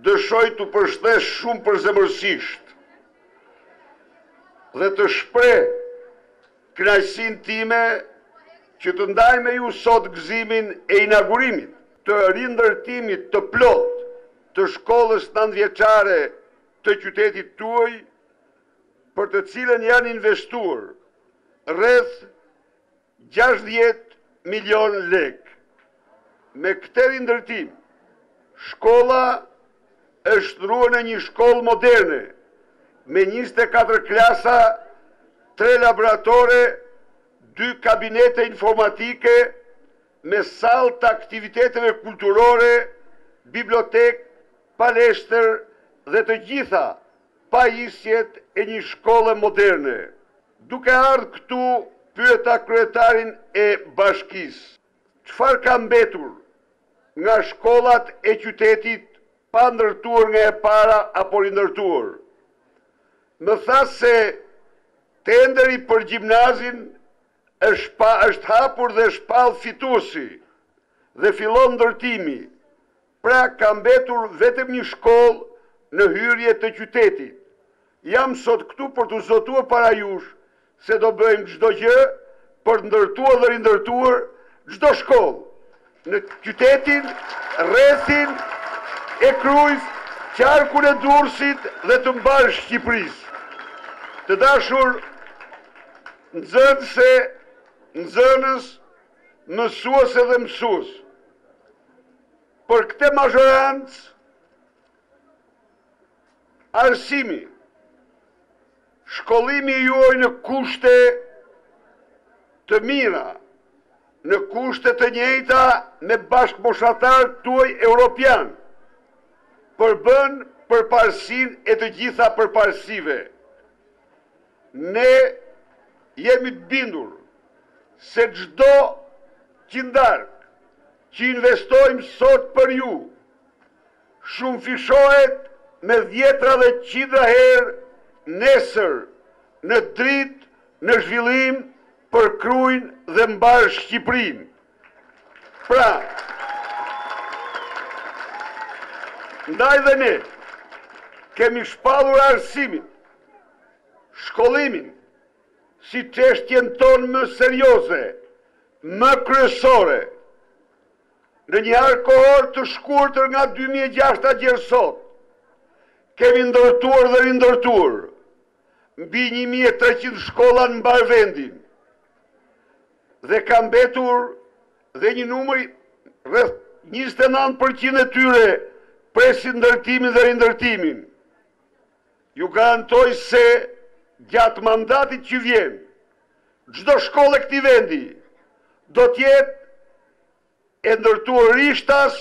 dëshoj të përshtes shumë përzemërsisht dhe të shpreh kënaqësinë time që të ndaj me ju sot gëzimin e inaugurimit të rindërtimit të plot të shkollës 9-vjeçare të qytetit tuaj, për të cilën janë investuar rreth 60 milion lek. Me këtë rindërtim, shkolla është ndruar në një shkollë moderne me 24 klasa, 3 laboratore, 2 kabinete informatike, me sallë të aktiviteteve kulturore, bibliotek, palestër dhe të gjitha pajisjet e një shkolle moderne. Duke ardhur këtu, pyeta kryetarin e bashkisë, çfarë ka mbetur nga shkollat e qytetit pa ndërtuar nga e para apo rindërtuar? Më tha se tenderi për gjimnazin është hapur dhe shpall fituesi dhe fillon ndërtimi. Pra ka mbetur vetëm një shkollë në hyrje të qytetit. Jam sot këtu për të zotuar para jush se do bëjmë çdo gjë për të ndërtuar dhe rindërtuar çdo shkollë në qytetin, rrethin e Krujt, qarkun e Durrësit dhe të mbarë Shqipërisë. Të dashur nxënëse, nxënës, mësuese dhe mësues, për këtë mazhorancë, arsimi, shkollimi juaj në kushte të mira, në kushte të njëjta me bashkëmoshatarët tuaj europian, përbën përparësinë e të gjitha përparësive. Ne jemi të bindur se çdo qindark që investojmë sot për ju, shumë fishohet me 10 dhe 100 herë nesër në dritë, në zhvillim për Krujin dhe mbar Shqipërinë. Pra, ndaj dhe ne kemi shpallur arsimin, shkollimin, si çështjen tonë më serioze, më kryesore. Në një kohor të shkurtër nga 2006 deri sot, kemi ndërtuar dhe rindërtuar mbi 1300 shkolla në mbar vendin. Dhe ka mbetur dhe një numër rreth 29% e tyre presin ndërtimin dhe rindërtimin. Ju garantoj se gjatë mandatit që vjen, çdo shkollë e këtij vendi do të jetë e ndërtuar rishtas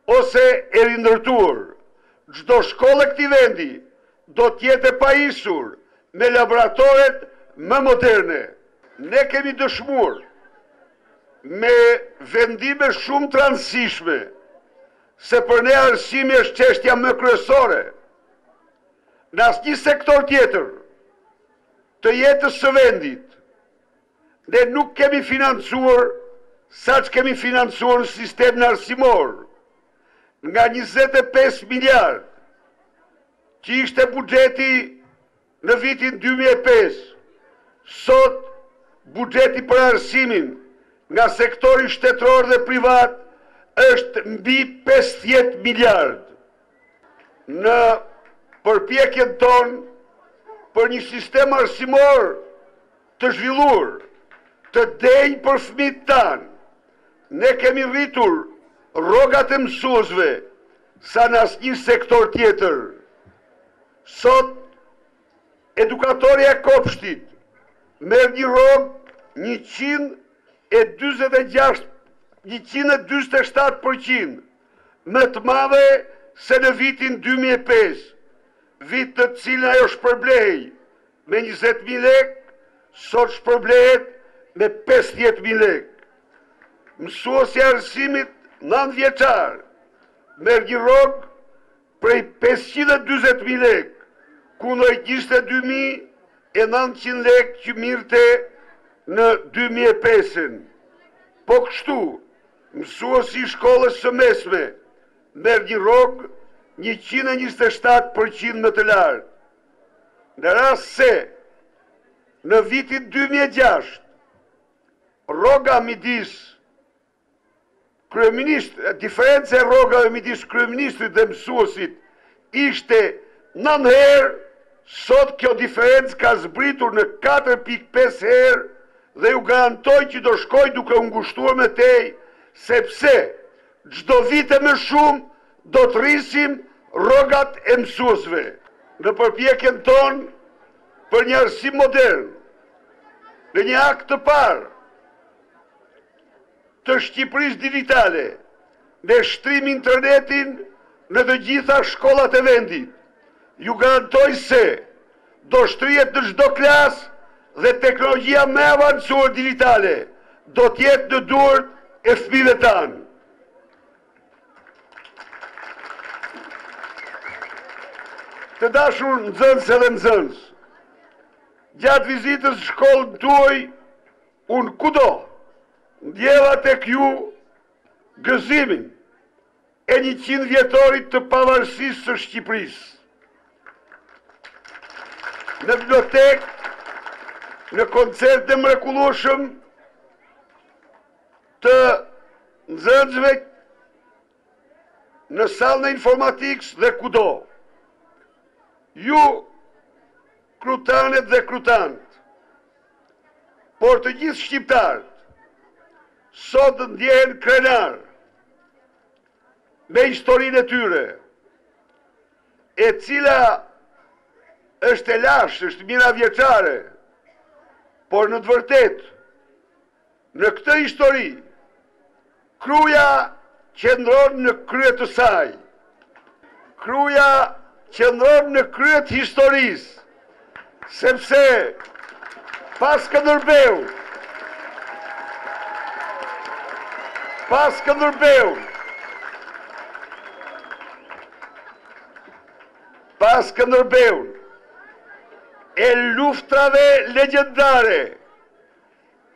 ose e rindërtuar. Çdo shkollë e këtij vendi do të jetë e pajisur me laboratoret më moderne. Ne kemi dëshmuar me vendime shumë të rëndësishme se për ne arsimi është çështja më kryesore. Në asnjë sektor tjetër të jetës së vendit, ne nuk kemi financuar sa që kemi financuar në sistemin arsimor, nga 25 miliard, që ishte buxheti në vitin 2005, sot buxheti për arsimin nga sektori shtetëror dhe privat është mbi 50 miliard. Në përpjekjen tonë për një sistem arsimor të zhvilluar, të denjë për fëmijët tanë, ne kemi rritur rrogat e mësuesve sa në asnjë sektor tjetër. Sot, edukatori e Kopshtit merr një rrogë 147% më të madhe se në vitin 2005, vit të cilën ajo shpërblej me 20.000 lek, sot shpërblehet me 50.000 lek. Mësuesi i arsimit 9-vjeçar merr një rrogë prej 540.000 lek, kundër 22.900 lek që mirte në 2005. Po kështu, mësuesi i shkollës së mesme merr një rrogë 127% më të lartë. Në rast se në vitin 2006 rroga midis diferenca e rrogave midis kryeministrit dhe mësuesit ishte 9 herë, sot kjo diferencë ka zbritur në 4.5 herë dhe ju garantoj që do shkoj duke u ngushtuar me tej, sepse çdo vit e më shumë do të rrisim rrogat e mësuesve. Në përpjekjen tonë për një arsim modern, në një akt të parë të Shqipërisë digitale, me shtrim internetin në të gjitha shkollat e vendit, ju garantoj se do shtrihet në çdo klasë dhe teknologjia më e avancuar digitale do të jetë në duart e fëmijëve tanë. Të dashur nxënëse dhe nxënës, gjatë vizitës në shkollën tuaj, unë kudo ndjeva tek ju gëzimin e 100 vjetorit të pavarësisë së Shqipërisë. Në bibliotekë, në koncert e mrekullueshëm të nxënësve, në sallën e informatikës dhe kudo. Ju, krutanet dhe krutant, por të gjithë shqiptarët, sot ndjehen krenar me historinë e tyre, e cila është e lashtë, është mira vjeçare, por në të vërtetë, në këtë histori, kruja qëndron në krye të saj. Kruja qëndron në krye të historisë, sepse pas Skënderbeut, e luftrave legjendare,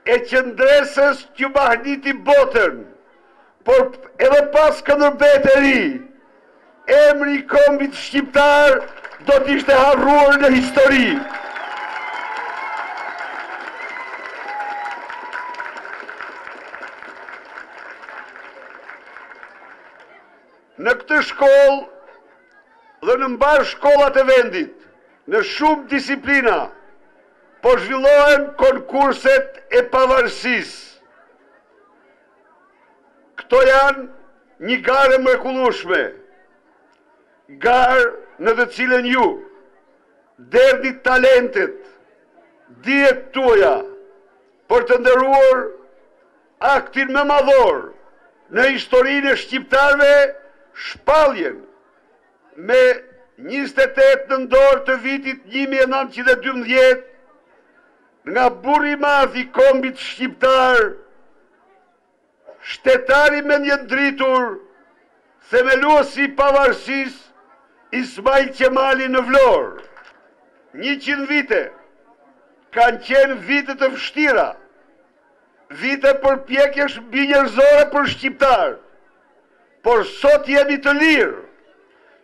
e qëndresës që mahniti botën, por edhe pas Skënderbeut e ri, emri i kombit shqiptar do të ishte harruar në histori. Në këtë shkollë dhe në mbar shkollat e vendit, në shumë disiplina, po zhvillohen konkurset e pavarësisë. Këto janë një garë mrekullueshme, garë në të cilën ju derdhit talentet, dijet tuaja, për të nderuar aktin më madhor në historinë e shqiptarëve, shpalljen me 28 nëntor të vitit 1912 nga burri i madh i kombit shqiptar, shtetari me ndritur, themeluesi i pavarësisë, Ismail Qemali në Vlorë. 100 vite kanë qenë vite të vështira, vite përpjekjesh mbinjerëzore për shqiptar, por sot jemi të lirë,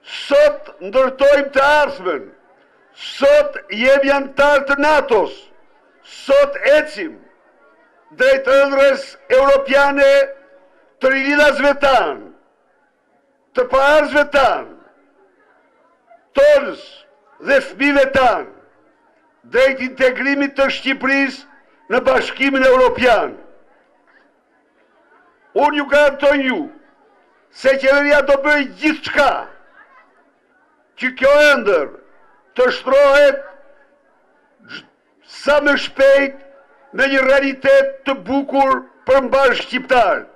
sot ndërtojmë të ardhmen, sot jemi antar të NATO-s, sot ecim drejt ëndrrës europiane të rinjërazve tanë, të paraardhësve tanë, tonës dhe fëmijëve tanë, drejt integrimit të Shqipërisë në Bashkimin Evropian. Unë ju garantoj ju se qeveria do bëjë gjithçka që kjo ëndër të shtrohet sa më shpejt në një realitet të bukur për mbar shqiptarët.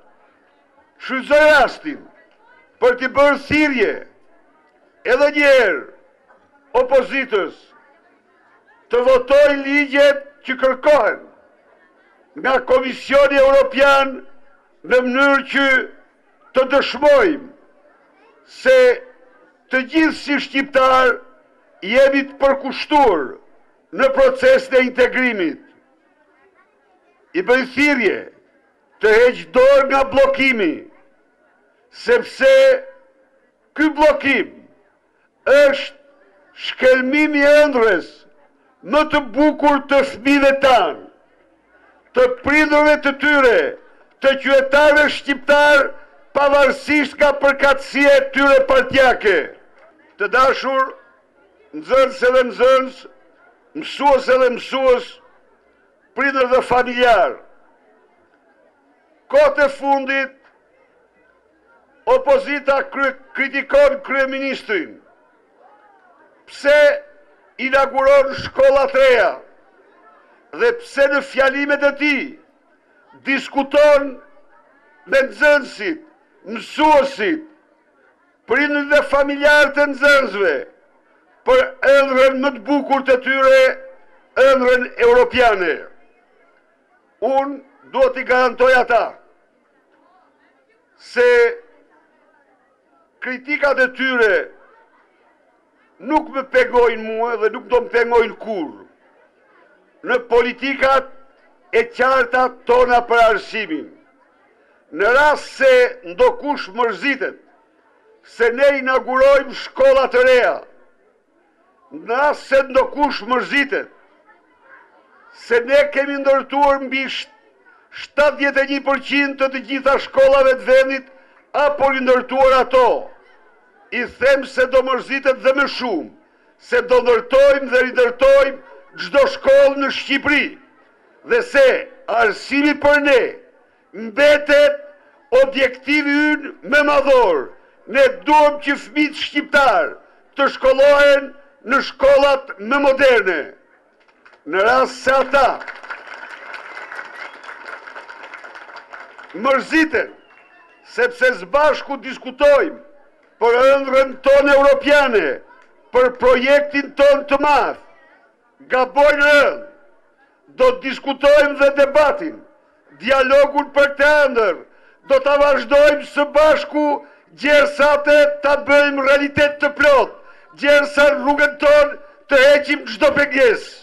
Shfrytëzoj rastin për t'i bërë thirrje edhe një herë opozitës të votojë ligjet që kërkohen nga Komisioni Evropian në mënyrë që të dëshmojmë se të gjithë si shqiptar jemi të përkushtuar në procesin e integrimit. I bëj thirrje të heqë dorë nga bllokimi, sepse ky bllokim është shkelmimi i ëndrrës më të bukur të fëmijëve tanë, të prindërve të tyre, të qytetarëve shqiptar, pavarësisht nga përkatësia e tyre partjake. Të dashur nxënëse dhe nxënës, mësuese dhe mësues, prindër dhe familjar. Kohët e fundit, opozita kritikon kryeministrin. Pse inauguron shkolla të reja dhe pse në fjalimet e tij diskuton me nxënësit, mësuesit, prindërit dhe familjarët e nxënësve për ëndrrën më të bukur të tyre, ëndrrën europiane. Unë duhet t'i garantoj ata se kritikat e tyre nuk më pengojnë mua dhe nuk do më pengojnë kur. Në politikat e qarta tona për arsimin. Në rast se ndokush mërzitet se ne inaugurojmë shkolla të reja, në rast se ndokush mërzitet se ne kemi ndërtuar mbi 71% të gjitha shkollave të vendit apo rindërtuar ato, i them se do mërzitet dhe më shumë, se do ndërtojmë dhe rindërtojmë çdo shkollë në Shqipëri, dhe se arsimi për ne mbetet objektivi ynë më madhor. Ne duam që fëmijët shqiptar të shkollohen në shkollat më moderne. Në rast se ata mërziten sepse së bashku diskutojmë për ëndrrën tonë europiane, për projektin tonë të madh, gabojnë rënd. Do të diskutojmë dhe debatin, dialogun për të ëndër, do të vazhdojmë së bashku gjersate të bëjmë realitet të plot, gjersa rrugën tonë të heqim çdo pengesë.